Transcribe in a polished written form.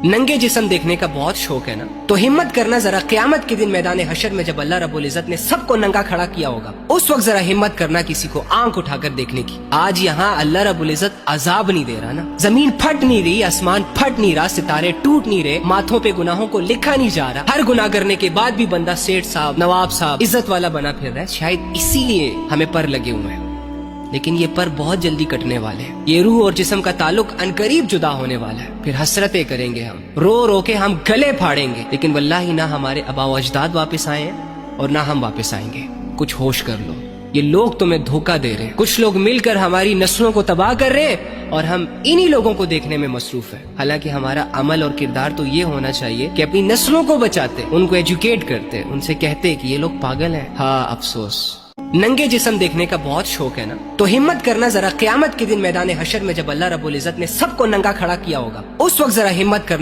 नंगे जिस्म देखने का बहुत शौक है ना, तो हिम्मत करना जरा क़यामत के दिन मैदान हशर में जब अल्लाह रब्बुल इज्जत ने सबको नंगा खड़ा किया होगा, उस वक्त जरा हिम्मत करना किसी को आंख उठाकर देखने की। आज यहाँ अल्लाह रब्बुल इज्जत अजाब नहीं दे रहा ना, जमीन फट नहीं रही, आसमान फट नहीं रहा, सितारे टूट नहीं रहे, माथों पे गुनाहों को लिखा नहीं जा रहा। हर गुनाह करने के बाद भी बंदा सेठ साहब, नवाब साहब, इज्जत वाला बना फिर रहा है। शायद इसीलिए हमें पर लगे हुए हैं, लेकिन ये पर बहुत जल्दी कटने वाले हैं। ये रूह और जिस्म का ताल्लुक अनकरीब जुदा होने वाला है। फिर हसरतें करेंगे, हम रो रो के हम गले फाड़ेंगे, लेकिन वल्लाही ना हमारे आबा व अजदाद वापस आए हैं और ना हम वापस आएंगे। कुछ होश कर लो, ये लोग तुम्हें धोखा दे रहे हैं। कुछ लोग मिलकर हमारी नस्लों को तबाह कर रहे हैं और हम इन्हीं लोगों को देखने में मसरूफ है। हालांकि हमारा अमल और किरदार तो ये होना चाहिए कि अपनी नस्लों को बचाते, उनको एजुकेट करते, उनसे कहते कि ये लोग पागल हैं। हाँ अफसोस, नंगे जिस्म देखने का बहुत शौक है ना, तो हिम्मत करना जरा क़यामत के दिन मैदान हशर में जब अल्लाह रब्बुल इज्जत ने सबको नंगा खड़ा किया होगा, उस वक्त जरा हिम्मत करना